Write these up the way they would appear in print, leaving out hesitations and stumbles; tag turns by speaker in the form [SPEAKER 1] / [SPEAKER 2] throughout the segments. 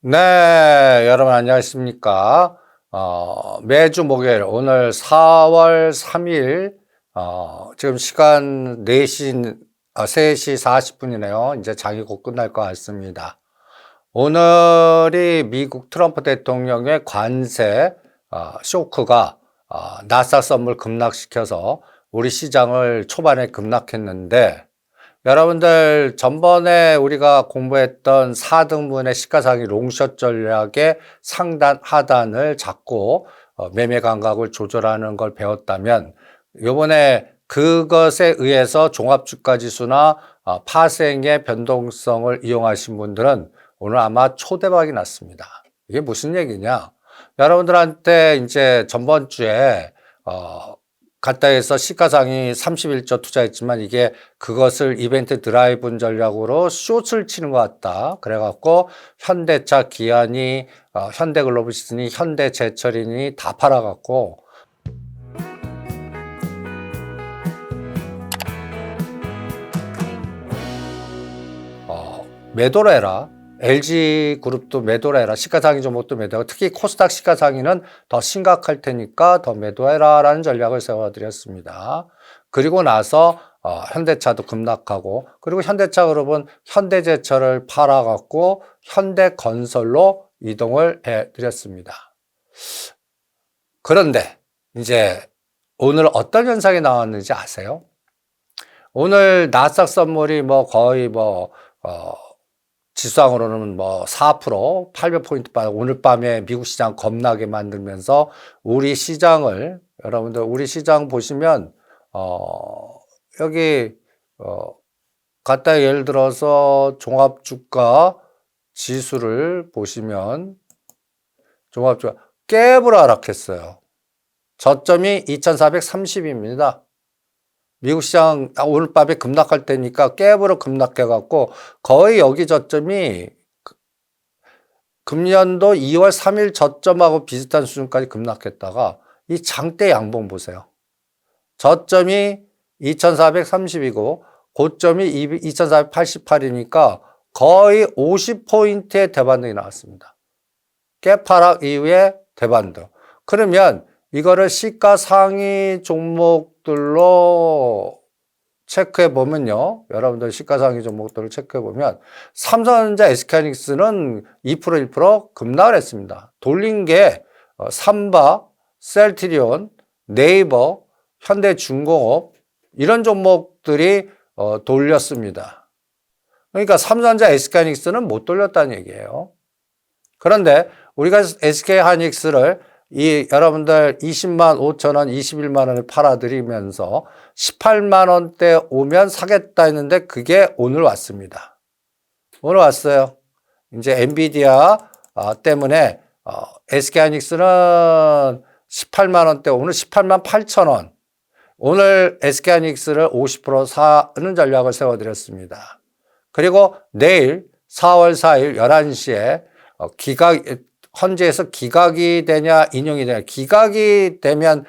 [SPEAKER 1] 네, 여러분 안녕하십니까? 매주 목요일 오늘 4월 3일 지금 시간 3시 40분이네요. 이제 장이 곧 끝날 것 같습니다. 오늘이 미국 트럼프 대통령의 관세 쇼크가 나스닥 선물 급락시켜서 우리 시장을 초반에 급락했는데, 여러분들 전번에 우리가 공부했던 4등분의 시가상위 롱숏 전략의 상단 하단을 잡고 매매 감각을 조절하는 걸 배웠다면, 이번에 그것에 의해서 종합주가 지수나 파생의 변동성을 이용하신 분들은 오늘 아마 초대박이 났습니다. 이게 무슨 얘기냐? 여러분들한테 이제 전번 주에 갔다 해서 시가상위 31조 투자했지만 이게 그것을 이벤트 드라이브 전략으로 숏을 치는 것 같다. 그래갖고 현대차, 기아니, 현대글로벌시스니, 현대제철이니 다 팔아갖고 매도를 해라. LG그룹도 매도를 해라. 시가상위 종목도 매도하고, 특히 코스닥 시가상위는 더 심각할 테니까 더 매도해라 라는 전략을 세워드렸습니다. 그리고 나서 현대차도 급락하고, 그리고 현대차그룹은 현대제철을 팔아갖고 현대건설로 이동을 해드렸습니다. 그런데 이제 오늘 어떤 현상이 나왔는지 아세요? 오늘 나스닥 선물이 거의 지수상으로는 4%, 800포인트 빠지고, 오늘 밤에 미국 시장 겁나게 만들면서 우리 시장을, 여러분들 우리 시장 보시면 여기 갖다 예를 들어서 종합주가 지수를 보시면 종합주가 깨부러 하락했어요. 저점이 2430입니다. 미국 시장 오늘 밤에 급락할 때니까 깨부러 급락해갖고 거의 여기 저점이 금년도 2월 3일 저점하고 비슷한 수준까지 급락했다가 이 장대 양봉 보세요. 저점이 2430이고 고점이 2488이니까 거의 50포인트의 대반등이 나왔습니다. 깨파락 이후에 대반등. 그러면 이거를 시가 상위 종목들로 체크해 보면요. 여러분들 시가 상위 종목들을 체크해 보면 삼성전자, SK하이닉스는 2%, 1% 급락을 했습니다. 돌린 게 삼바, 셀트리온, 네이버, 현대중공업 이런 종목들이 돌렸습니다. 그러니까 삼성전자, SK하이닉스는 못 돌렸다는 얘기예요. 그런데 우리가 SK하이닉스를 여러분들 20만 5천 원, 21만 원을 팔아드리면서 18만 원대 오면 사겠다 했는데 그게 오늘 왔습니다. 오늘 왔어요. 이제 엔비디아 때문에 SK하이닉스는 18만 원대, 오늘 18만 8천 원. 오늘 SK하이닉스를 50% 사는 전략을 세워드렸습니다. 그리고 내일 4월 4일 11시에 헌재에서 기각이 되냐 인용이 되냐. 기각이 되면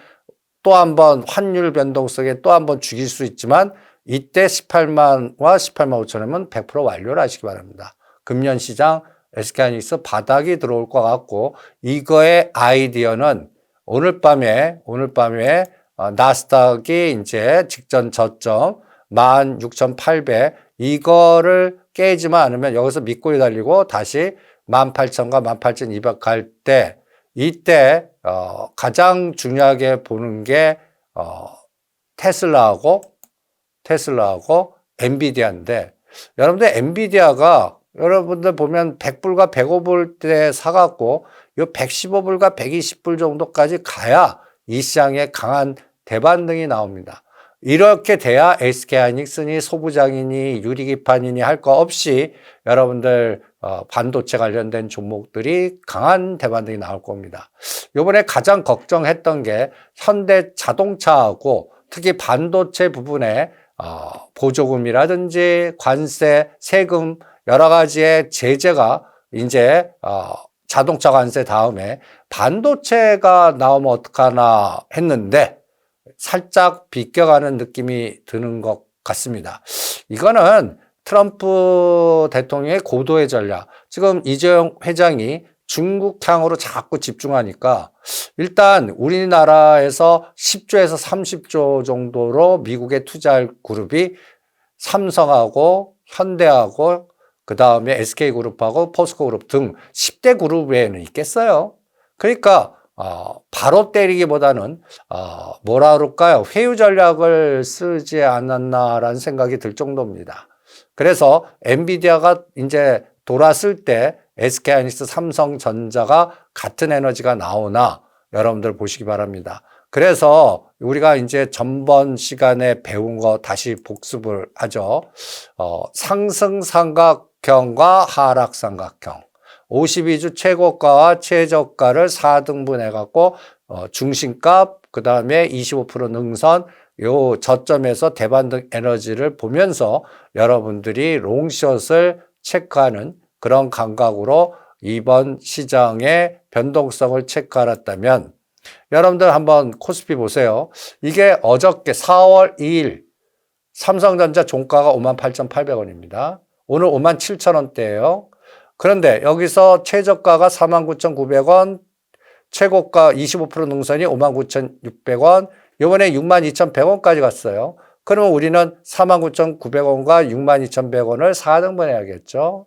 [SPEAKER 1] 또 한번 환율 변동성에 또 한번 죽일 수 있지만, 이때 18만과 18만 5천 원이면 100% 완료를 하시기 바랍니다. 금년 시장 SK하이닉스 바닥이 들어올 것 같고, 이거의 아이디어는 오늘 밤에 나스닥이 이제 직전 저점 16,800 이거를 깨지만 않으면 여기서 밑골이 달리고 다시 18,000과 18,200 갈 때, 이때 가장 중요하게 보는 게 테슬라하고 엔비디아인데, 여러분들 엔비디아가 여러분들 보면 100불과 105불 때 사갖고 요 115불과 120불 정도까지 가야 이 시장에 강한 대반등이 나옵니다. 이렇게 돼야 SK하이닉스니 소부장이니 유리기판이니 할 거 없이 여러분들 반도체 관련된 종목들이 강한 대반등이 나올 겁니다. 이번에 가장 걱정했던 게 현대자동차하고 특히 반도체 부분에 보조금이라든지 관세, 세금 여러 가지의 제재가 이제 자동차 관세 다음에 반도체가 나오면 어떡하나 했는데 살짝 비껴가는 느낌이 드는 것 같습니다. 이거는 트럼프 대통령의 고도의 전략. 지금 이재용 회장이 중국향으로 자꾸 집중하니까 일단 우리나라에서 10조에서 30조 정도로 미국에 투자할 그룹이 삼성하고 현대하고 그다음에 SK그룹하고 포스코그룹 등 10대 그룹 외에는 있겠어요. 그러니까 바로 때리기보다는 뭐라 그럴까요? 회유 전략을 쓰지 않았나라는 생각이 들 정도입니다. 그래서 엔비디아가 이제 돌았을 때 SK하이닉스, 삼성전자가 같은 에너지가 나오나 여러분들 보시기 바랍니다. 그래서 우리가 이제 전번 시간에 배운 거 다시 복습을 하죠. 상승 삼각형과 하락 삼각형. 52주 최고가와 최저가를 4등분 해갖고 중심값, 그 다음에 25% 능선, 요 저점에서 대반등 에너지를 보면서 여러분들이 롱숏을 체크하는 그런 감각으로 이번 시장의 변동성을 체크하았다면 여러분들 한번 코스피 보세요. 이게 어저께 4월 2일 삼성전자 종가가 58,800원입니다. 오늘 57,000원대예요. 그런데 여기서 최저가가 49,900원, 최고가 25% 능선이 59,600원, 이번에 62,100원까지 갔어요. 그러면 우리는 49,900원과 62,100원을 4등분 해야겠죠.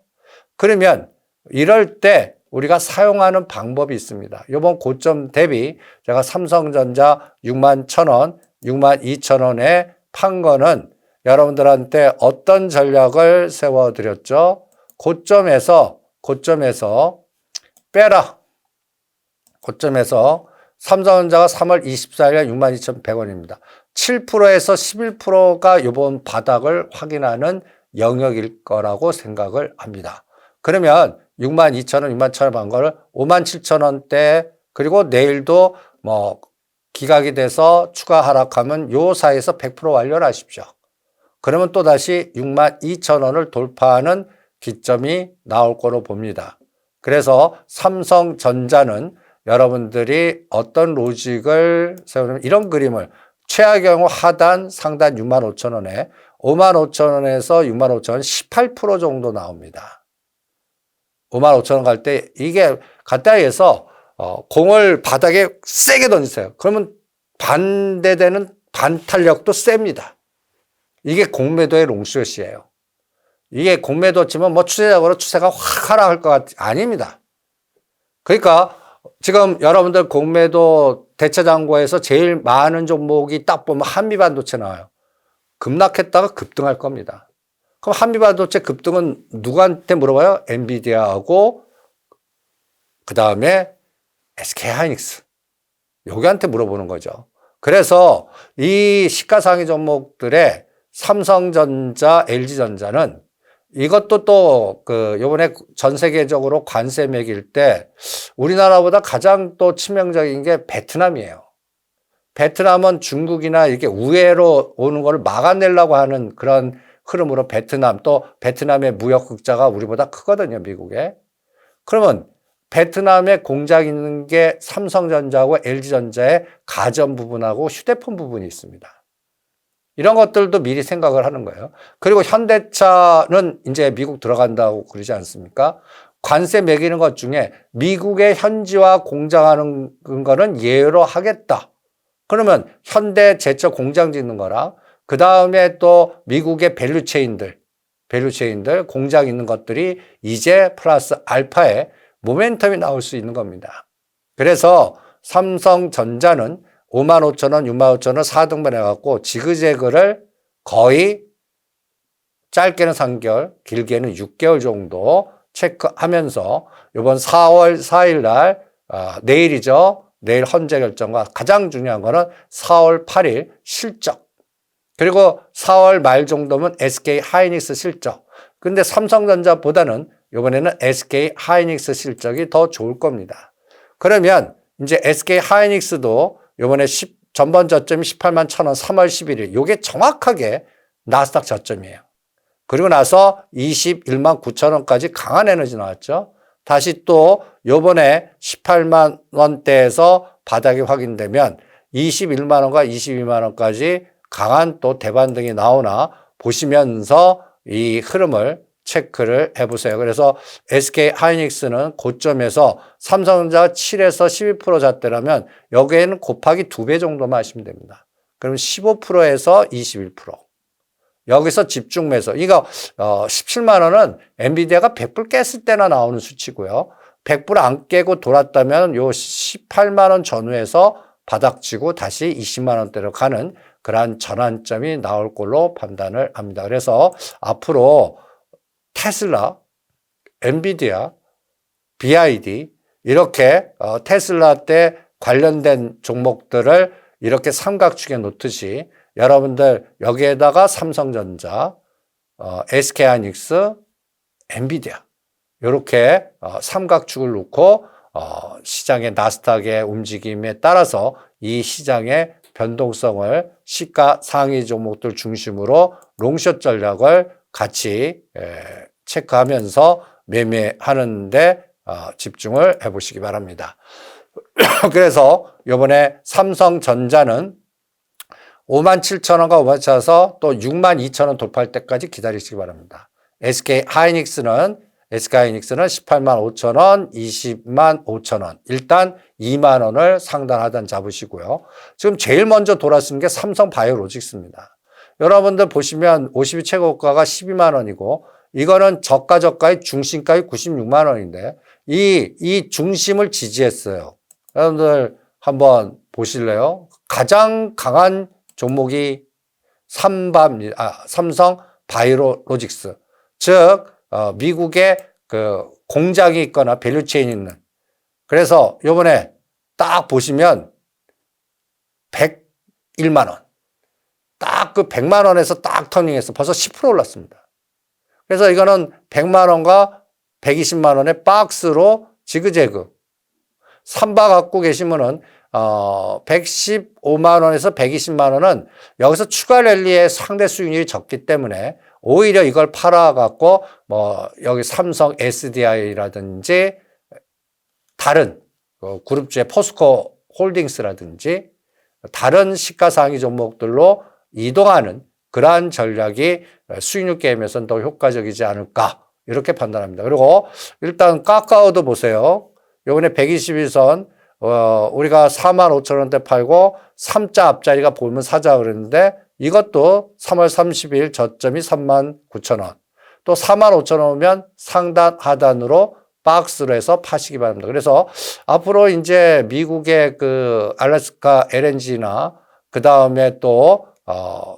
[SPEAKER 1] 그러면 이럴 때 우리가 사용하는 방법이 있습니다. 이번 고점 대비 제가 삼성전자 61,000원, 62,000원에 판 거는 여러분들한테 어떤 전략을 세워드렸죠? 고점에서 빼라. 고점에서 삼성전자가 3월 24일 62,100원입니다. 7%에서 11%가 이번 바닥을 확인하는 영역일 거라고 생각을 합니다. 그러면 62,000원, 61,000원 반 거를 57,000원대, 그리고 내일도 뭐 기각이 돼서 추가 하락하면 요 사이에서 100% 완료를 하십시오. 그러면 또 다시 62,000원을 돌파하는 기점이 나올 거로 봅니다. 그래서 삼성전자는 여러분들이 어떤 로직을 세우냐면 이런 그림을 최악의 경우 하단, 상단 65,000원에 55,000원에서 65,000원 18% 정도 나옵니다. 55,000원 갈 때 이게 가까이에서 공을 바닥에 세게 던지세요. 그러면 반대되는 반탄력도 셉니다. 이게 공매도의 롱숏이에요. 이게 공매도 치면 뭐 추세적으로 추세가 확 하락할 것 아닙니다. 그러니까 지금 여러분들 공매도 대체장고에서 제일 많은 종목이 딱 보면 한미반도체 나와요. 급락했다가 급등할 겁니다. 그럼 한미반도체 급등은 누구한테 물어봐요? 엔비디아하고 그 다음에 SK하이닉스. 여기한테 물어보는 거죠. 그래서 이 시가상위 종목들의 삼성전자, LG전자는 이것도 또 요번에 전 세계적으로 관세 매길 때 우리나라보다 가장 또 치명적인 게 베트남이에요. 베트남은 중국이나 이렇게 우회로 오는 걸 막아내려고 하는 그런 흐름으로 베트남, 또 베트남의 무역 흑자가 우리보다 크거든요, 미국에. 그러면 베트남에 공장 있는 게 삼성전자하고 LG전자의 가전 부분하고 휴대폰 부분이 있습니다. 이런 것들도 미리 생각을 하는 거예요. 그리고 현대차는 이제 미국 들어간다고 그러지 않습니까? 관세 매기는 것 중에 미국의 현지화 공장하는 거는 예외로 하겠다. 그러면 현대 제철 공장 짓는 거랑 그 다음에 또 미국의 밸류체인들 공장 있는 것들이 이제 플러스 알파의 모멘텀이 나올 수 있는 겁니다. 그래서 삼성전자는 55,000원, 65,000원 4등분 해갖고 지그재그를 거의 짧게는 3개월, 길게는 6개월 정도 체크하면서 이번 4월 4일 날, 내일이죠. 내일 헌재 결정과 가장 중요한 거는 4월 8일 실적. 그리고 4월 말 정도면 SK 하이닉스 실적. 근데 삼성전자보다는 이번에는 SK 하이닉스 실적이 더 좋을 겁니다. 그러면 이제 SK 하이닉스도 이번에 전번 저점이 181,000원 3월 11일. 요게 정확하게 나스닥 저점이에요. 그리고 나서 219,000원까지 강한 에너지 나왔죠. 다시 또 요번에 18만 원대에서 바닥이 확인되면 21만 원과 22만 원까지 강한 또 대반등이 나오나 보시면서 이 흐름을 체크를 해보세요. 그래서 SK 하이닉스는 고점에서 삼성전자가 7에서 12% 잤더라면 여기에는 곱하기 2배 정도만 하시면 됩니다. 그럼 15%에서 21%. 여기서 집중 매수. 이거 17만 원은 엔비디아가 100불 깼을 때나 나오는 수치고요. 100불 안 깨고 돌았다면 요 18만 원 전후에서 바닥치고 다시 20만 원대로 가는 그러한 전환점이 나올 걸로 판단을 합니다. 그래서 앞으로 테슬라, 엔비디아, BID 이렇게 테슬라 때 관련된 종목들을 이렇게 삼각축에 놓듯이 여러분들 여기에다가 삼성전자, SK하이닉스, 엔비디아 이렇게 삼각축을 놓고 시장의 나스닥의 움직임에 따라서 이 시장의 변동성을 시가 상위 종목들 중심으로 롱숏 전략을 같이 체크하면서 매매하는데 집중을 해보시기 바랍니다. 그래서 이번에 삼성전자는 57,000원과 57,000원에서 또 62,000원 돌파할 때까지 기다리시기 바랍니다. SK하이닉스는 185,000원, 205,000원. 일단 2만 원을 상단 하단 잡으시고요. 지금 제일 먼저 돌아서는 게 삼성바이오로직스입니다. 여러분들 보시면 52 최고가가 12만 원이고 이거는 저가의 중심가의 96만 원인데 이 중심을 지지했어요. 여러분들 한번 보실래요? 가장 강한 종목이 삼성 바이오로직스. 즉 미국의 그 공장이 있거나 밸류체인이 있는. 그래서 요번에 딱 보시면 101만 원. 딱 그 100만 원에서 딱 터닝해서 벌써 10% 올랐습니다. 그래서 이거는 100만 원과 120만 원의 박스로 지그재그. 삼바 갖고 계시면은 115만 원에서 120만 원은 여기서 추가 랠리의 상대 수익률이 적기 때문에 오히려 이걸 팔아갖고 여기 삼성 SDI라든지 다른 그룹주의 포스코 홀딩스라든지 다른 시가상위 종목들로 이동하는 그러한 전략이 수익률 게임에서는 더 효과적이지 않을까 이렇게 판단합니다. 그리고 일단 카카오도 보세요. 요번에 121선 우리가 45,000원대 팔고 3자 앞자리가 보면 사자 그랬는데 이것도 3월 30일 저점이 39,000원. 또 45,000원 오면 상단 하단으로 박스로 해서 파시기 바랍니다. 그래서 앞으로 이제 미국의 그 알래스카 LNG나 그 다음에 또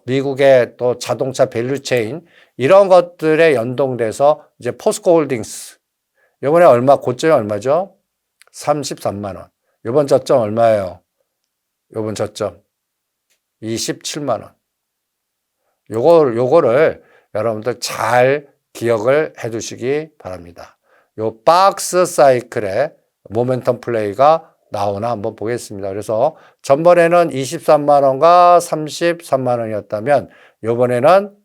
[SPEAKER 1] 미국의 또 자동차 밸류체인 이런 것들에 연동돼서 이제 포스코 홀딩스 이번에 고점이 얼마죠? 33만 원. 이번 저점 얼마예요? 이번 저점 27만 원. 요거를 여러분들 잘 기억을 해 두시기 바랍니다. 요 박스 사이클의 모멘텀 플레이가 나오나 한번 보겠습니다. 그래서 전번에는 23만 원과 33만 원이었다면 요번에는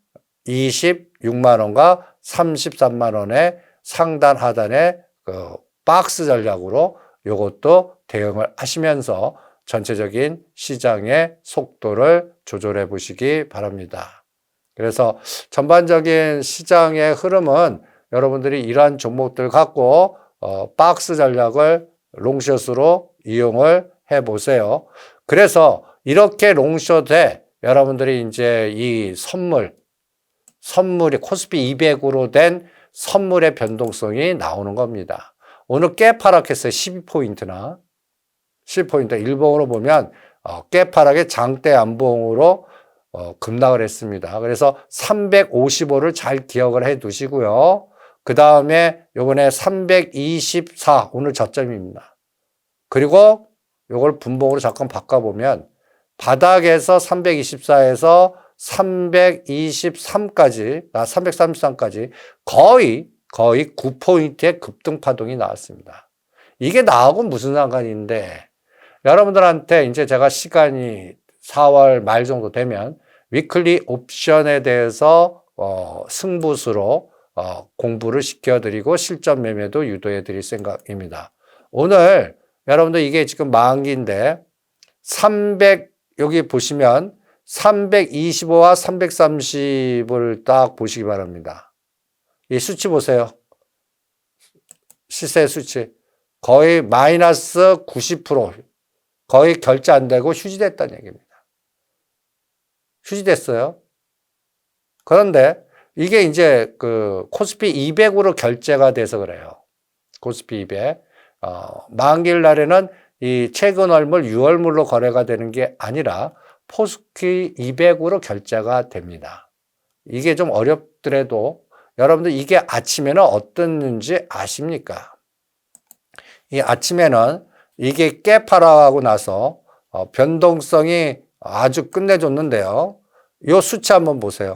[SPEAKER 1] 26만 원과 33만 원의 상단 하단의 그 박스 전략으로 요것도 대응을 하시면서 전체적인 시장의 속도를 조절해 보시기 바랍니다. 그래서 전반적인 시장의 흐름은 여러분들이 이러한 종목들 갖고 박스 전략을 롱숏으로 이용을 해 보세요. 그래서 이렇게 롱숏에 여러분들이 이제 이 선물이 코스피 200으로 된 선물의 변동성이 나오는 겁니다. 오늘 깨파락했어요. 12포인트나 10포인트. 일봉으로 보면 깨파락의 장대 안봉으로 급락을 했습니다. 그래서 355를 잘 기억을 해 두시고요. 그 다음에 요번에 324 오늘 저점입니다. 그리고 요걸 분봉으로 잠깐 바꿔보면 바닥에서 324에서 323까지 333까지 거의 9포인트의 급등 파동이 나왔습니다. 이게 나하고 무슨 상관인데 여러분들한테 이제 제가 시간이 4월 말 정도 되면 위클리 옵션에 대해서 승부수로 공부를 시켜드리고 실전 매매도 유도해 드릴 생각입니다. 오늘 여러분들 이게 지금 만기인데 여기 보시면 325와 330을 딱 보시기 바랍니다. 이 수치 보세요. 시세 수치. 거의 마이너스 90%. 거의 결제 안 되고 휴지됐다는 얘기입니다. 휴지됐어요. 그런데 이게 이제 그 코스피 200으로 결제가 돼서 그래요. 코스피 200. 만기일 날에는 이 최근 월물 6월물로 거래가 되는 게 아니라 코스피 200으로 결제가 됩니다. 이게 좀 어렵더라도 여러분들 이게 아침에는 어떻는지 아십니까? 이 아침에는 이게 깨파라고 나서 변동성이 아주 끝내줬는데요. 이 수치 한번 보세요.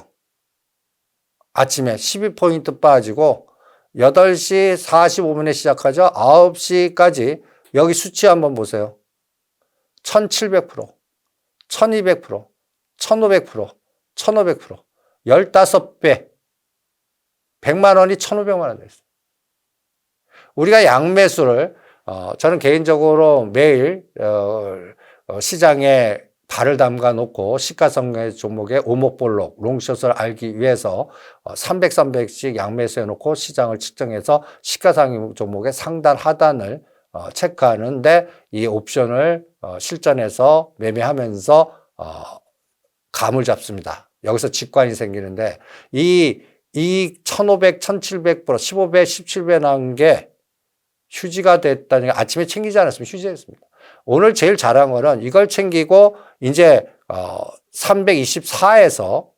[SPEAKER 1] 아침에 12포인트 빠지고 8시 45분에 시작하죠. 9시까지 여기 수치 한번 보세요. 1700%, 1200%, 1500%, 1500%, 15배, 100만 원이 1500만 원 됐어요. 우리가 양매수를 저는 개인적으로 매일 시장에 발을 담가 놓고 시가상의 종목의 오목볼록, 롱숏을 알기 위해서 300, 300씩 양매수해 놓고 시장을 측정해서 시가상의 종목의 상단, 하단을 체크하는데 이 옵션을 실전해서 매매하면서 감을 잡습니다. 여기서 직관이 생기는데 이 1500, 1700%, 15배, 17배 난 게 휴지가 됐다는 게 아침에 챙기지 않았으면 휴지였습니다. 오늘 제일 잘한 거는 이걸 챙기고 이제 324에서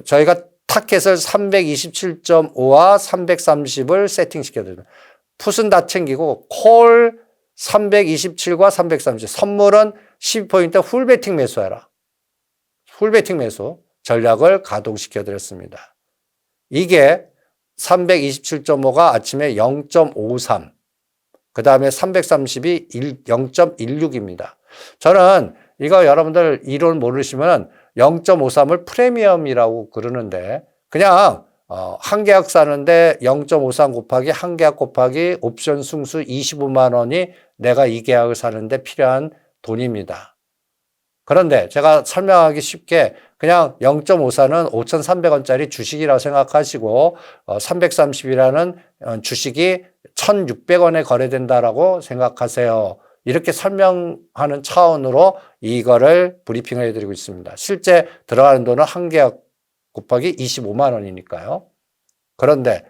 [SPEAKER 1] 저희가 타켓을 327.5와 330을 세팅시켜드립니다. 풋은 다 챙기고 콜 327과 330 선물은 10포인트 풀베팅 매수해라. 풀베팅 매수 전략을 가동시켜드렸습니다. 이게 327.5가 아침에 0.53, 그 다음에 330이 0.16입니다. 저는 이거 여러분들 이론 모르시면 0.53을 프리미엄이라고 그러는데 그냥 한 계약 사는데 0.53 곱하기 한 계약 곱하기 옵션 승수 25만 원이 내가 이 계약을 사는데 필요한 돈입니다. 그런데 제가 설명하기 쉽게 그냥 0.54는 5,300원짜리 주식이라고 생각하시고 330이라는 주식이 1,600원에 거래된다라고 생각하세요. 이렇게 설명하는 차원으로 이거를 브리핑을 해드리고 있습니다. 실제 들어가는 돈은 한 계약 곱하기 25만 원이니까요. 그런데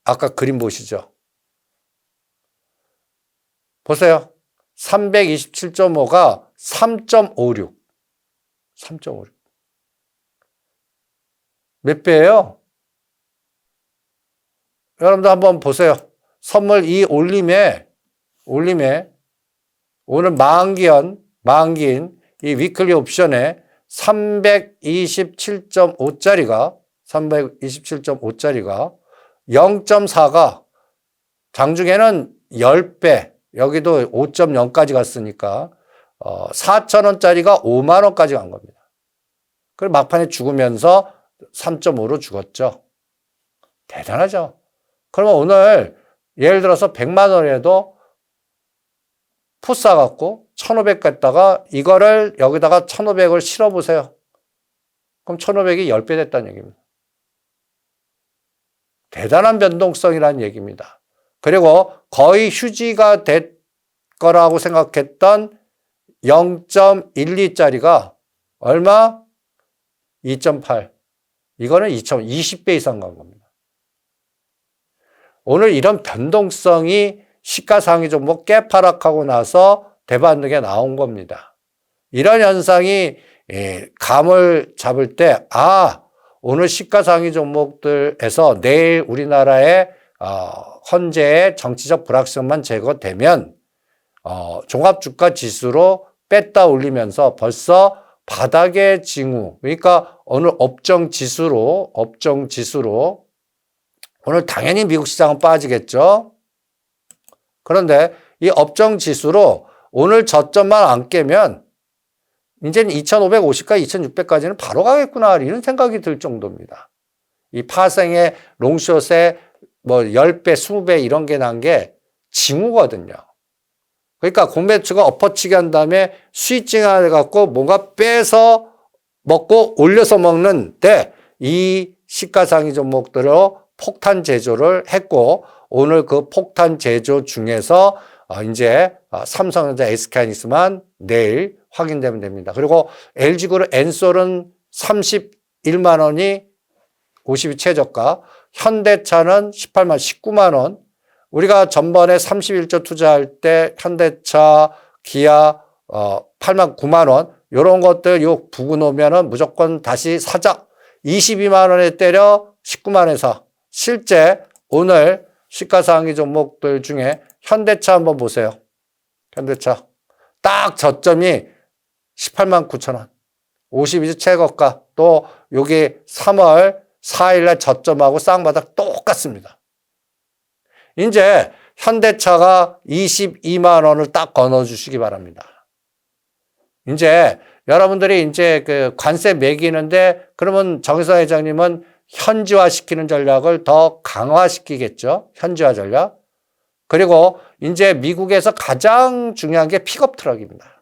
[SPEAKER 1] 아까 그림 보시죠. 보세요. 327.5가 3.56. 3.56. 몇 배예요? 여러분들 한번 보세요. 선물 이 올림에 오늘 만기인 이 위클리 옵션에 327.5짜리가 0.4가 장중에는 10배, 여기도 5.0까지 갔으니까 4,000원짜리가 5만 원까지 간 겁니다. 그리고 막판에 죽으면서 3.5로 죽었죠. 대단하죠. 그러면 오늘 예를 들어서 100만 원에도 풋 사갖고 1,500 갖다가 이거를 여기다가 1,500을 실어보세요. 그럼 1,500이 10배 됐다는 얘기입니다. 대단한 변동성이라는 얘기입니다. 그리고 거의 휴지가 될 거라고 생각했던 0.12짜리가 얼마? 2.8. 이거는 20배 이상 간 겁니다. 오늘 이런 변동성이 시가상위 종목 깨파락하고 나서 대반등에 나온 겁니다. 이런 현상이 감을 잡을 때 오늘 시가상위 종목들에서 내일 우리나라의 현재의 정치적 불확실성만 제거되면 종합주가 지수로 뺐다 올리면서 벌써 바닥의 징후, 그러니까 어느 업종 지수로 오늘 당연히 미국 시장은 빠지겠죠. 그런데 이 업종 지수로 오늘 저점만 안 깨면 이제는 2,550까 2,600까지는 바로 가겠구나 이런 생각이 들 정도입니다. 이 파생의 롱숏에 뭐 10배, 20배 이런 게 난 게 징후거든요. 그러니까 공매수가 엎어치기 한 다음에 스위칭 해갖고 뭔가 빼서 먹고 올려서 먹는데 이 시가상위 종목들로 폭탄 제조를 했고 오늘 그 폭탄 제조 중에서 이제 삼성전자, SK하이닉스만 내일 확인되면 됩니다. 그리고 LG그룹 엔솔은 31만 원이 52 최저가, 현대차는 18만, 19만 원. 우리가 전번에 31조 투자할 때 현대차, 기아 8만 9만 원 이런 것들 요 부근 오면은 무조건 다시 사자. 22만 원에 때려 19만 원에 사. 실제 오늘 시가상위 종목들 중에 현대차 한번 보세요. 현대차 딱 저점이 18만 9천 원. 52주 최고가. 또 여기 3월 4일 날 저점하고 쌍바닥 똑같습니다. 이제 현대차가 22만 원을 딱 건너 주시기 바랍니다. 이제 여러분들이 이제 그 관세 매기는데 그러면 정의선 회장님은 현지화 시키는 전략을 더 강화시키겠죠. 현지화 전략. 그리고 이제 미국에서 가장 중요한 게 픽업 트럭입니다.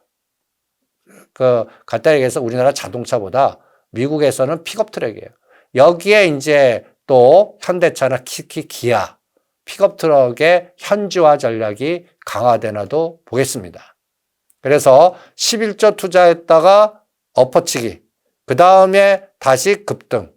[SPEAKER 1] 그 간단히 얘기해서 우리나라 자동차보다 미국에서는 픽업 트럭이에요. 여기에 이제 또 현대차나 특히 기아 픽업 트럭의 현지화 전략이 강화되나도 보겠습니다. 그래서 11조 투자했다가 엎어치기, 그 다음에 다시 급등.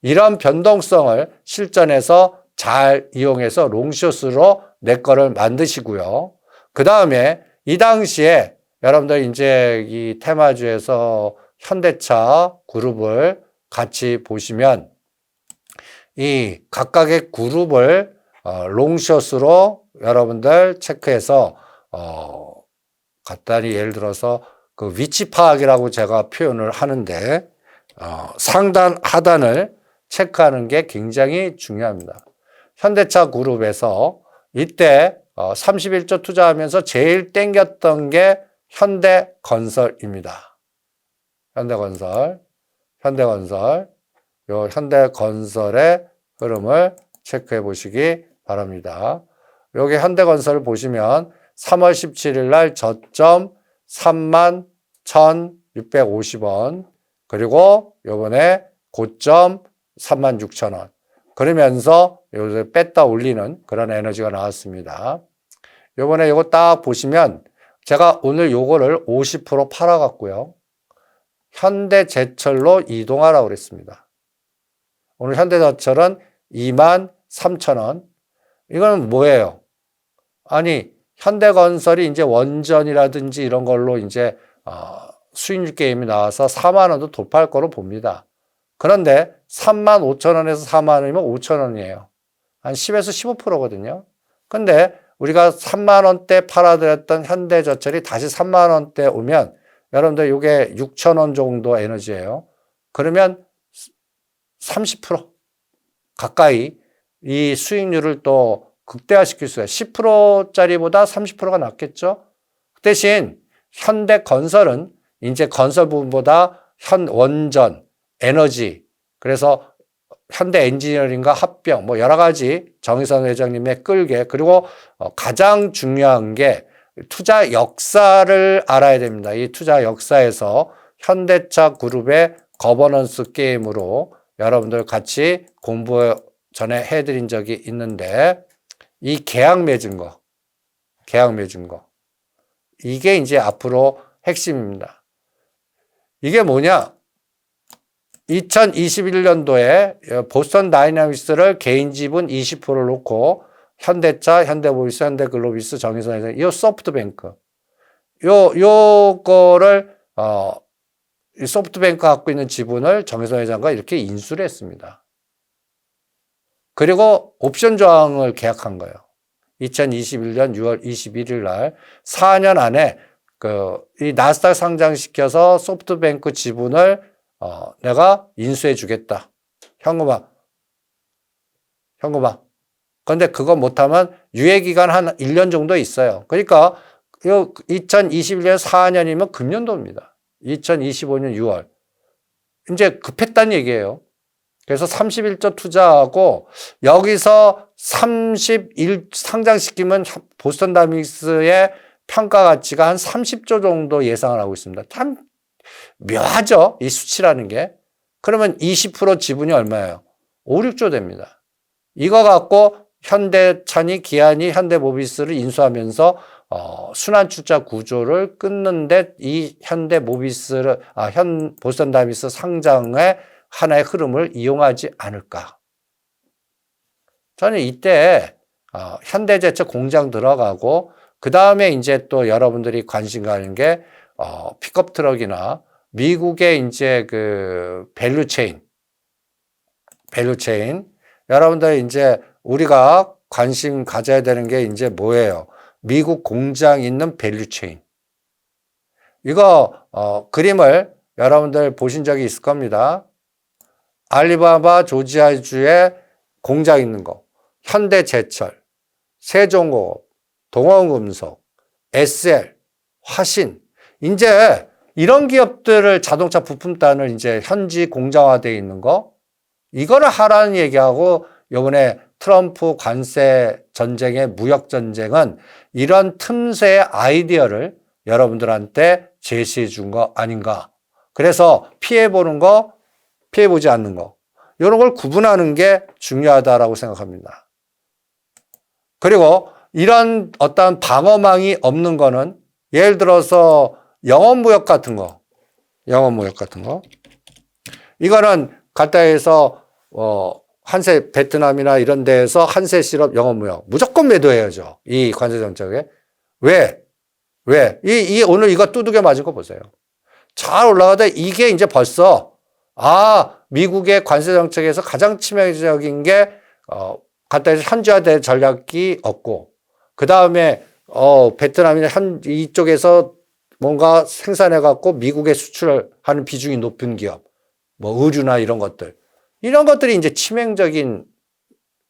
[SPEAKER 1] 이런 변동성을 실전에서 잘 이용해서 롱숏으로 내 거를 만드시고요. 그 다음에 이 당시에 여러분들 이제 이 테마주에서 현대차 그룹을 같이 보시면 이 각각의 그룹을 롱숏으로 여러분들 체크해서 간단히 예를 들어서 그 위치 파악이라고 제가 표현을 하는데 상단 하단을 체크하는 게 굉장히 중요합니다. 현대차 그룹에서 이때 31조 투자하면서 제일 땡겼던 게 현대건설입니다. 현대건설. 요 현대건설의 흐름을 체크해 보시기 바랍니다. 여기 현대건설을 보시면 3월 17일 날 저점 31,650원 그리고 요번에 고점 36,000원 그러면서 요새 뺐다 올리는 그런 에너지가 나왔습니다. 요번에 요거 딱 보시면 제가 오늘 요거를 50% 팔아갔고요. 현대제철로 이동하라고 그랬습니다. 오늘 현대제철은 23,000원. 이건 뭐예요? 아니, 현대건설이 이제 원전이라든지 이런 걸로 이제, 수익률 게임이 나와서 4만 원도 돌파할 거로 봅니다. 그런데 35,000원에서 4만 원이면 5천 원이에요. 한 10에서 15%거든요. 근데 우리가 3만 원대 팔아드렸던 현대제철이 다시 3만 원대 오면 여러분들 이게 6천 원 정도 에너지예요. 그러면 30% 가까이 이 수익률을 또 극대화시킬 수가 있어요. 10%짜리보다 30%가 낫겠죠. 대신 현대건설은 이제 건설 부분보다 원전, 에너지, 그래서 현대엔지니어링과 합병, 뭐 여러 가지 정의선 회장님의 끌게, 그리고 가장 중요한 게 투자 역사를 알아야 됩니다. 이 투자 역사에서 현대차 그룹의 거버넌스 게임으로 여러분들 같이 공부 전에 해드린 적이 있는데 이 계약 맺은 거 이게 이제 앞으로 핵심입니다. 이게 뭐냐? 2021년도에 보스턴 다이나믹스를 개인 지분 20%를 놓고 현대차, 현대모비스, 현대글로비스, 정의선에서 이 소프트뱅크 요거를 이 소프트뱅크 갖고 있는 지분을 정의선 회장과 이렇게 인수를 했습니다. 그리고 옵션 조항을 계약한 거예요. 2021년 6월 21일 날 4년 안에 이 나스닥 상장시켜서 소프트뱅크 지분을 내가 인수해 주겠다. 현금화. 그런데 그거 못하면 유예기간 한 1년 정도 있어요. 그러니까 2021년 4년이면 금년도입니다. 2025년 6월. 이제 급했다는 얘기예요. 그래서 31조 투자하고 여기서 31 상장시키면 보스턴 다이나믹스의 평가 가치가 한 30조 정도 예상을 하고 있습니다. 참 묘하죠, 이 수치라는 게. 그러면 20% 지분이 얼마예요? 5, 6조 됩니다. 이거 갖고 현대차니 기아니 현대모비스를 인수하면서 순환출자 구조를 끊는데 이 현대모비스를 보스턴다이나믹스 상장의 하나의 흐름을 이용하지 않을까. 저는 이때 현대제철 공장 들어가고 그 다음에 이제 또 여러분들이 관심 가는 게 픽업 트럭이나 미국의 이제 그 밸류체인 여러분들 이제 우리가 관심 가져야 되는 게 이제 뭐예요? 미국 공장 있는 밸류체인. 이거 그림을 여러분들 보신 적이 있을 겁니다. 알리바바 조지아주에 공장 있는 거, 현대제철, 세종공업, 동원금속, SL, 화신. 이제 이런 기업들을 자동차 부품단을 이제 현지 공장화되어 있는 거, 이거를 하라는 얘기하고 이번에 트럼프 관세 전쟁의 무역 전쟁은 이런 틈새의 아이디어를 여러분들한테 제시해 준 거 아닌가. 그래서 피해보는 거, 피해보지 않는 거. 이런 걸 구분하는 게 중요하다라고 생각합니다. 그리고 이런 어떤 방어망이 없는 거는 예를 들어서 영업무역 같은 거. 이거는 갖다 해서 한세 베트남이나 이런 데에서 한세 실업 영업무역 무조건 매도해야죠. 이 관세 정책에. 왜? 오늘 이거 두들겨 맞은 거 보세요. 잘 올라가다 이게 이제 벌써 미국의 관세 정책에서 가장 치명적인 게 갖다 해서 현지화될 전략이 없고 그 다음에 베트남이나 이쪽에서 뭔가 생산해 갖고 미국에 수출하는 비중이 높은 기업, 뭐 의류나 이런 것들이 이제 치명적인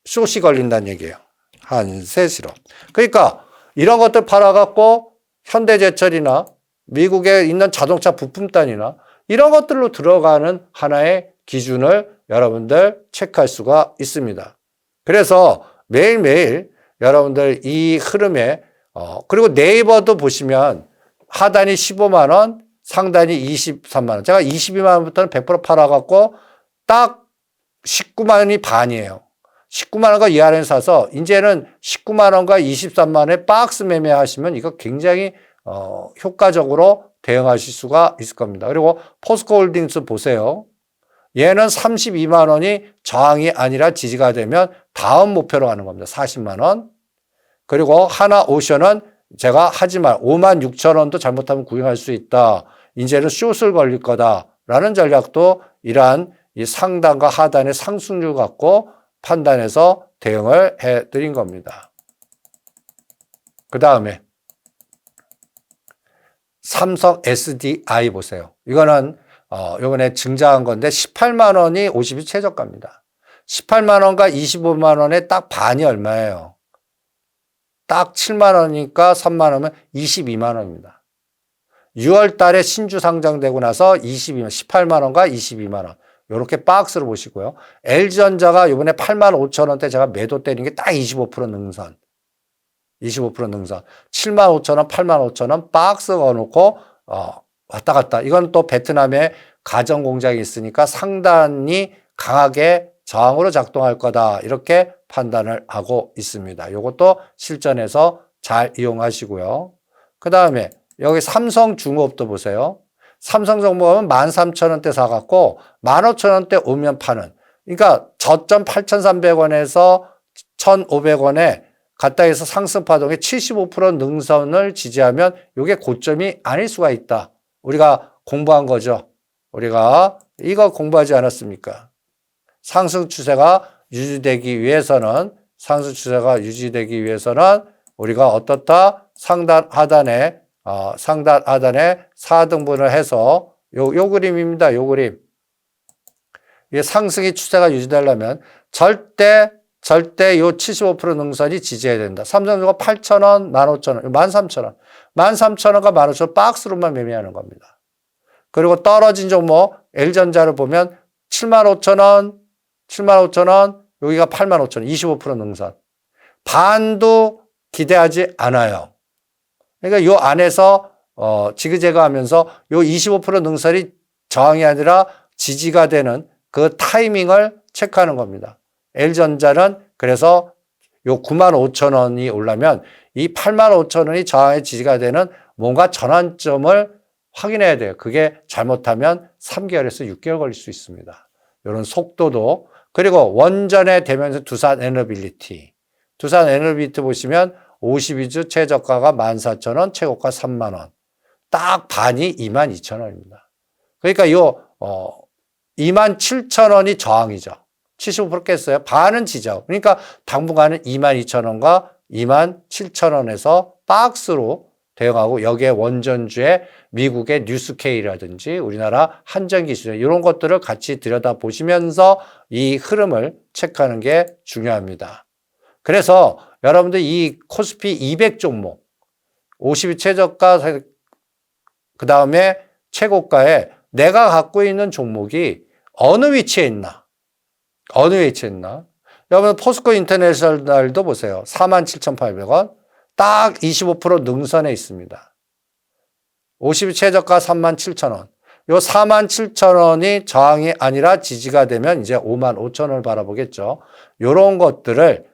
[SPEAKER 1] 숏이 걸린다는 얘기예요. 한세 실업. 그러니까 이런 것들 팔아갖고 현대제철이나 미국에 있는 자동차 부품단이나 이런 것들로 들어가는 하나의 기준을 여러분들 체크할 수가 있습니다. 그래서 매일매일 여러분들 이 흐름에 그리고 네이버도 보시면 하단이 15만 원, 상단이 23만 원. 제가 22만 원부터는 100% 팔아갖고 딱 19만 원이 반이에요. 19만 원과 이하를 사서 이제는 19만 원과 23만 원에 박스 매매하시면 이거 굉장히 효과적으로 대응하실 수가 있을 겁니다. 그리고 포스코홀딩스 보세요. 얘는 32만 원이 저항이 아니라 지지가 되면 다음 목표로 가는 겁니다. 40만 원. 그리고 하나오션은 제가 하지만 5만 6천 원도 잘못하면 구경할 수 있다. 이제는 숏을 걸릴 거다라는 전략도 이러한 이 상단과 하단의 상승률 갖고 판단해서 대응을 해드린 겁니다. 그 다음에 삼성 SDI 보세요. 이거는 이번에 증자한 건데 18만 원이 50일 최저가입니다. 18만 원과 25만 원의 딱 반이 얼마예요? 딱 7만 원이니까 3만 원이면 22만 원입니다. 6월 달에 신주 상장되고 나서 18만 원과 22만 원. 이렇게 박스로 보시고요. LG전자가 이번에 8만 5천 원대 제가 매도 때린 게 딱 25% 능선. 25% 능선. 7만 5천 원, 8만 5천 원 박스 넣어놓고 왔다 갔다. 이건 또 베트남에 가전 공장이 있으니까 상단이 강하게 저항으로 작동할 거다. 이렇게 판단을 하고 있습니다. 이것도 실전에서 잘 이용하시고요. 그 다음에 여기 삼성중업도 보세요. 삼성정보는 13,000원대 사갖고 15,000원대 오면 파는. 그러니까 저점 8,300원에서 1,500원에 갖다 해서 상승 파동의 75% 능선을 지지하면 이게 고점이 아닐 수가 있다. 우리가 공부한 거죠. 우리가 이거 공부하지 않았습니까? 상승 추세가 유지되기 위해서는 우리가 어떻다? 상단 하단에 4등분을 해서 요 그림입니다. 요 그림. 이게 상승의 추세가 유지되려면 절대 요 75% 능선이 지지해야 된다. 삼성전자 8,000원, 15,000원, 13,000원. 13,000원과 15,000원 박스로만 매매하는 겁니다. 그리고 떨어진 종목 L전자를 보면 75,000원, 여기가 85,000원, 25% 능선. 반도 기대하지 않아요. 그러니까 요 안에서 지그재그하면서 요 25% 능선이 저항이 아니라 지지가 되는 그 타이밍을 체크하는 겁니다. L전자는 그래서 요 95,000원이 올라면 이 85,000원이 저항의 지지가 되는 뭔가 전환점을 확인해야 돼요. 그게 잘못하면 3개월에서 6개월 걸릴 수 있습니다. 이런 속도도. 그리고 원전에 대면서 두산 에너빌리티. 두산 에너빌리티 보시면 52주 최저가가 14,000원, 최고가 30,000원. 딱 반이 22,000원입니다. 그러니까 요 27,000원이 저항이죠. 75% 깼어요. 반은 지죠. 그러니까 당분간은 22,000원과 27,000원에서 박스로 대응하고 여기에 원전주의 미국의 뉴스케이라든지 우리나라 한전기술 이런 것들을 같이 들여다보시면서 이 흐름을 체크하는 게 중요합니다. 그래서 여러분들 이 코스피 200 종목 50일 최저가 그 다음에 최고가에 내가 갖고 있는 종목이 어느 위치에 있나? 어느 위치에 있나? 여러분 포스코 인터내셔널도 보세요. 47,800원. 딱 25% 능선에 있습니다. 50일 최저가 37,000원. 요 47,000원이 저항이 아니라 지지가 되면 이제 55,000원을 바라보겠죠. 요런 것들을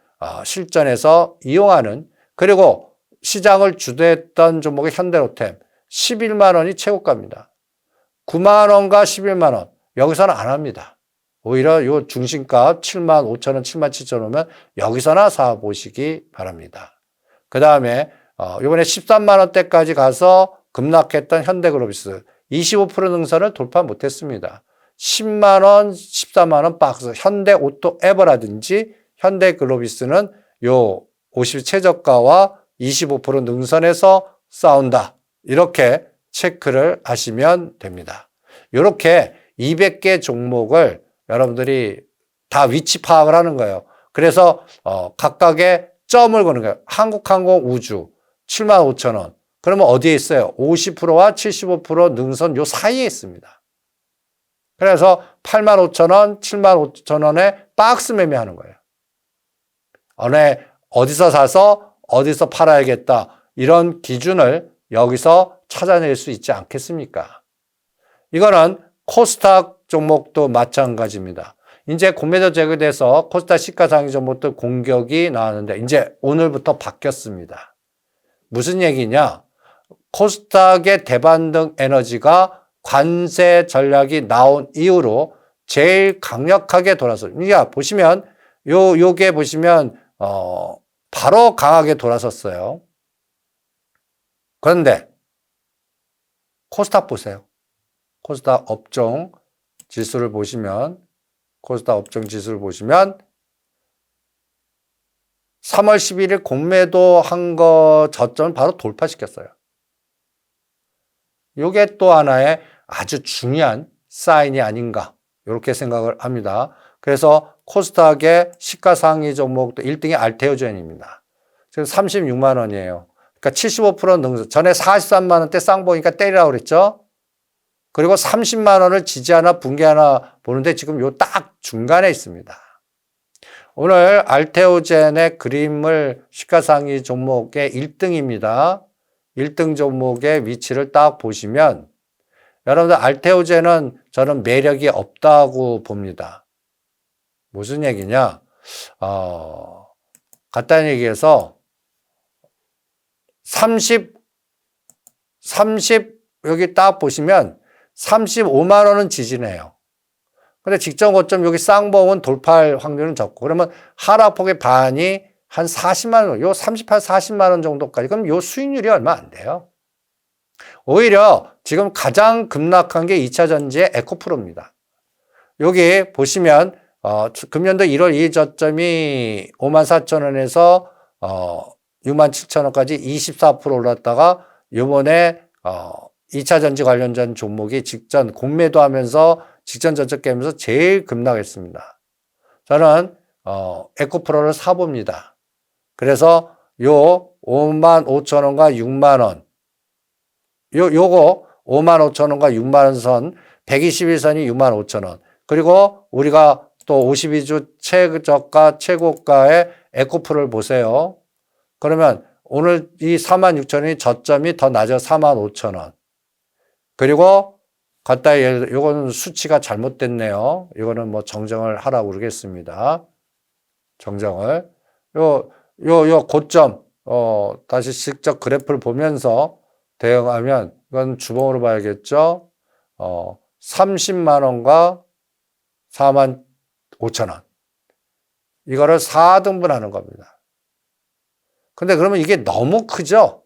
[SPEAKER 1] 실전에서 이용하는, 그리고 시장을 주도했던 종목의 현대로템 11만 원이 최고가입니다. 9만 원과 11만 원. 여기서는 안 합니다. 오히려 요 중심가 7만 5천 원, 7만 7천 원 오면 여기서나 사보시기 바랍니다. 그 다음에 이번에 13만 원대까지 가서 급락했던 현대글로비스 25% 능선을 돌파 못했습니다. 10만 원, 14만 원 박스 현대오토에버라든지 현대글로비스는 요 50 최저가와 25% 능선에서 싸운다. 이렇게 체크를 하시면 됩니다. 이렇게 200개 종목을 여러분들이 다 위치 파악을 하는 거예요. 그래서 각각의 점을 거는 거예요. 한국항공우주 75,000원. 그러면 어디에 있어요? 50%와 75% 능선 요 사이에 있습니다. 그래서 85,000원, 75,000원에 박스 매매하는 거예요. 어디서 사서 어디서 팔아야겠다. 이런 기준을 여기서 찾아낼 수 있지 않겠습니까? 이거는 코스닥 종목도 마찬가지입니다. 이제 공매도 제거돼서 코스닥 시가상위 종목들 공격이 나왔는데 이제 오늘부터 바뀌었습니다. 무슨 얘기냐? 코스닥의 대반등 에너지가 관세 전략이 나온 이후로 제일 강력하게 돌아서, 그러니까 보시면 요게 보시면 바로 강하게 돌아섰어요. 그런데 코스닥 보세요. 코스닥 업종 지수를 보시면 3월 11일 공매도 한 거 저점을 바로 돌파시켰어요. 이게 또 하나의 아주 중요한 사인이 아닌가 이렇게 생각을 합니다. 그래서 코스닥의 시가상위 종목도 1등이 알테오젠입니다. 지금 36만 원이에요. 그러니까 75% 능선. 전에 43만 원대 쌍보니까 때리라고 그랬죠. 그리고 30만 원을 지지하나 붕괴하나 보는데 지금 요 딱 중간에 있습니다. 오늘 알테오젠의 그림을 시가상위 종목의 1등입니다. 1등 종목의 위치를 딱 보시면 여러분들 알테오젠은 저는 매력이 없다고 봅니다. 무슨 얘기냐? 간단히 얘기해서 30 여기 딱 보시면 35만 원은 지지네요. 근데 직전 고점 여기 쌍봉은 돌파할 확률은 적고, 그러면 하락폭의 반이 한 40만 원, 요 38, 40만 원 정도까지. 그럼 요 수익률이 얼마 안 돼요. 오히려 지금 가장 급락한 게 2차 전지의 에코프로입니다. 여기 보시면 금년도 1월 2일 저점이 54,000원에서 67,000원까지 24% 올랐다가 요번에 2차 전지 관련된 종목이 직전 공매도 하면서 직전 저점 깨면서 제일 급락했습니다. 저는 에코프로를 사봅니다. 그래서 요 55,000원과 6만원 요거 55,000원과 6만원 선 121선이 65,000원, 그리고 우리가 또 52주 최저가 최고가의 에코프로를 보세요. 그러면 오늘 이 46,000원이 저점이 더 낮아 45,000원. 그리고 갖다 요거는 수치가 잘못됐네요. 이거는 뭐 정정을 하라고 그러겠습니다. 정정을. 요 고점, 다시 직접 그래프를 보면서 대응하면 이건 주봉으로 봐야겠죠. 30만 원과 45,000원. 이거를 4등분 하는 겁니다. 근데 그러면 이게 너무 크죠?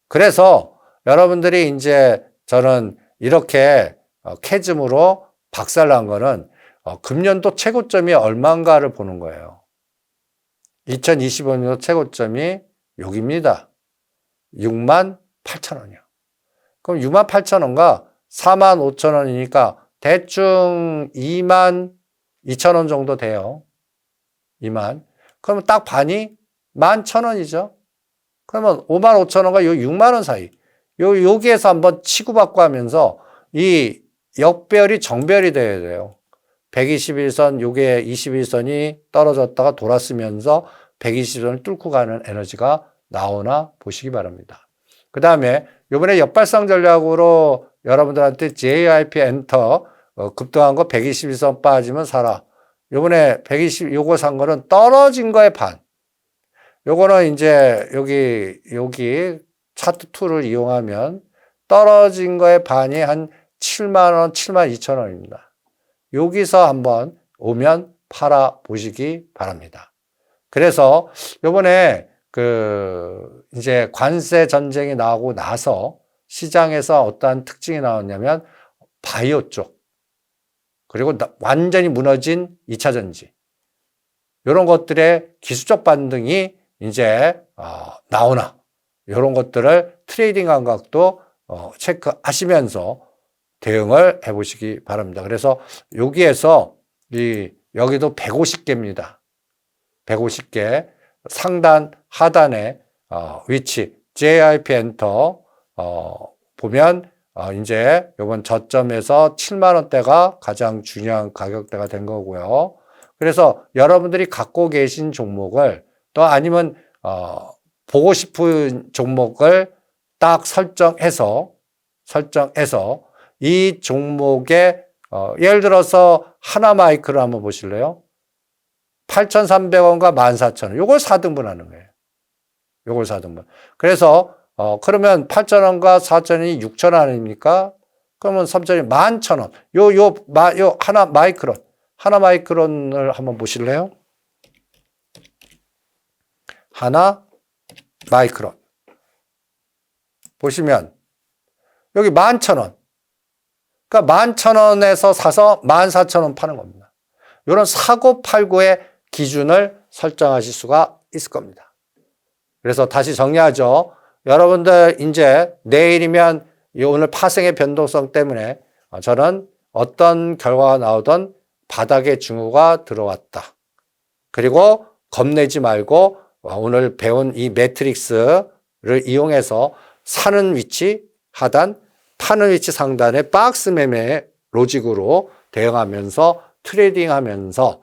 [SPEAKER 1] 그래서 여러분들이 이제 저는 이렇게 캐즘으로 박살난 거는 금년도 최고점이 얼마인가를 보는 거예요. 2025년도 최고점이 여기입니다. 68,000원이요. 그럼 68,000원과 45,000원이니까 대충 22,000원 정도 돼요. 2만. 그러면 딱 반이 11,000원이죠. 그러면 55,000원과 요 6만원 사이. 여기에서 한번 치고받고 하면서 이 역별이 정별이 돼야 돼요. 121선, 요게 21선이 떨어졌다가 돌았으면서 120선을 뚫고 가는 에너지가 나오나 보시기 바랍니다. 그 다음에 요번에 역발상 전략으로 여러분들한테 JYP 엔터 급등한 거 121선 빠지면 사라. 요번에 120, 요거 산 거는 떨어진 거의 반. 요거는 이제 여기 차트 2를 이용하면 떨어진 거의 반이 한 7만원, 72,000원입니다. 여기서 한번 오면 팔아 보시기 바랍니다. 그래서 요번에 이제 관세 전쟁이 나오고 나서 시장에서 어떠한 특징이 나왔냐면 바이오 쪽, 그리고 완전히 무너진 2차 전지. 이런 것들의 기술적 반등이 이제 나오나 이런 것들을 트레이딩 감각도 체크하시면서 대응을 해보시기 바랍니다. 그래서 여기에서 여기도 150개입니다. 150개 상단 하단에 위치 JYP 엔터 보면 이제 이번 저점에서 7만 원대가 가장 중요한 가격대가 된 거고요. 그래서 여러분들이 갖고 계신 종목을 또 아니면 보고 싶은 종목을 딱 설정해서 이 종목에 예를 들어서 하나마이크를 한번 보실래요? 8,300원과 14,000원. 요걸 4등분 하는 거예요. 요걸 4등분. 그래서 그러면 8,000원과 4,000원이 6,000원 아닙니까? 그러면 3,000원이 11,000원. 요 하나 마이크론을 한번 보실래요? 하나 마이크론. 보시면 여기 11,000원. 그러니까 11,000원에서 사서 14,000원 파는 겁니다. 이런 사고 팔고의 기준을 설정하실 수가 있을 겁니다. 그래서 다시 정리하죠. 여러분들 이제 내일이면 오늘 파생의 변동성 때문에 저는 어떤 결과가 나오던 바닥에 증후가 들어왔다. 그리고 겁내지 말고 오늘 배운 이 매트릭스를 이용해서 사는 위치 하단, 파는 위치 상단에 박스 매매 로직으로 대응하면서 트레이딩 하면서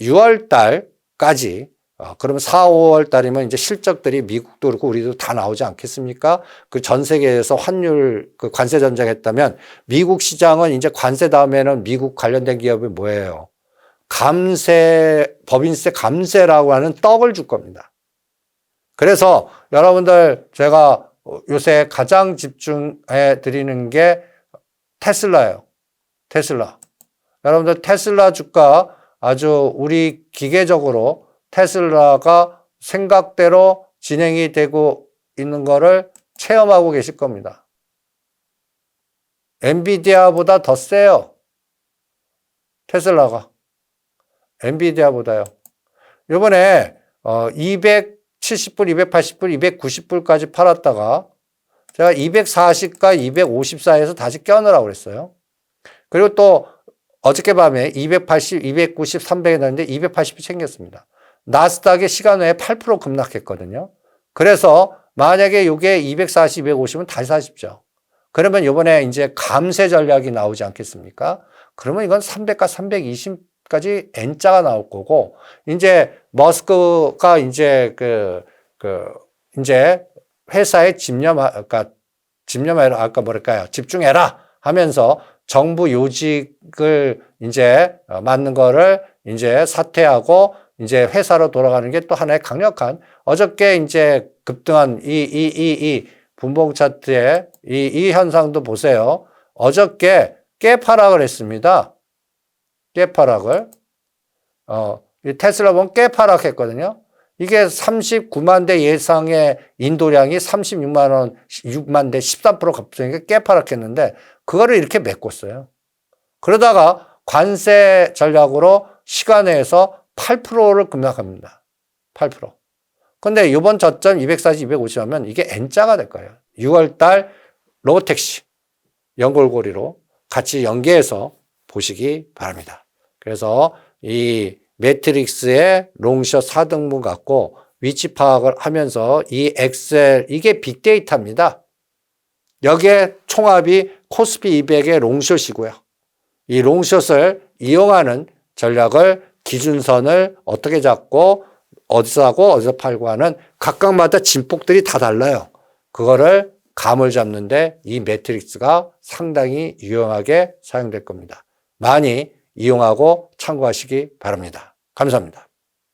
[SPEAKER 1] 6월 달까지 그러면 4, 5월 달이면 이제 실적들이 미국도 그렇고 우리도 다 나오지 않겠습니까? 그 전 세계에서 환율 관세 전쟁했다면 미국 시장은 이제 관세 다음에는 미국 관련된 기업이 뭐예요? 법인세 감세라고 하는 떡을 줄 겁니다. 그래서 여러분들 제가 요새 가장 집중해 드리는 게 테슬라예요. 테슬라. 여러분들 테슬라 주가 아주 우리 기계적으로 테슬라가 생각대로 진행이 되고 있는 거를 체험하고 계실 겁니다. 엔비디아보다 더 세요. 테슬라가. 엔비디아보다요. 이번에 270불, 280불, 290불까지 팔았다가 제가 240과 250 사이에서 다시 껴넣으라고 그랬어요. 그리고 또 어저께 밤에 280, 290, 300에 넣었는데 280이 챙겼습니다. 나스닥이 시간 외에 8% 급락했거든요. 그래서 만약에 이게 240, 250은 다시 사십시오. 그러면 이번에 이제 감세 전략이 나오지 않겠습니까? 그러면 이건 300과 320까지 N자가 나올 거고, 이제 머스크가 이제 이제 회사에 집중해라 하면서 정부 요직을 이제 맡는 거를 이제 사퇴하고 이제 회사로 돌아가는 게 또 하나의 강력한, 어저께 이제 급등한 이 분봉 차트의 이 현상도 보세요. 어저께 깨파락을 했습니다. 깨파락을. 이 테슬라 보면 깨파락했거든요. 이게 39만 대 예상의 인도량이 6만 대 13% 급등하니까 깨파락했는데 그거를 이렇게 메꿨어요. 그러다가 관세 전략으로 시간 내에서 8%를 급락합니다. 8%. 근데 이번 저점 240, 250 하면 이게 N자가 될 거예요. 6월달 로우택시 연골고리로 같이 연계해서 보시기 바랍니다. 그래서 이 매트릭스의 롱숏 4등분 갖고 위치 파악을 하면서 이 엑셀, 이게 빅데이터입니다. 여기에 총합이 코스피 200의 롱숏이고요. 이 롱숏을 이용하는 전략을, 기준선을 어떻게 잡고 어디서 하고 어디서 팔고 하는 각각마다 진폭들이 다 달라요. 그거를 감을 잡는데 이 매트릭스가 상당히 유용하게 사용될 겁니다. 많이 이용하고 참고하시기 바랍니다. 감사합니다.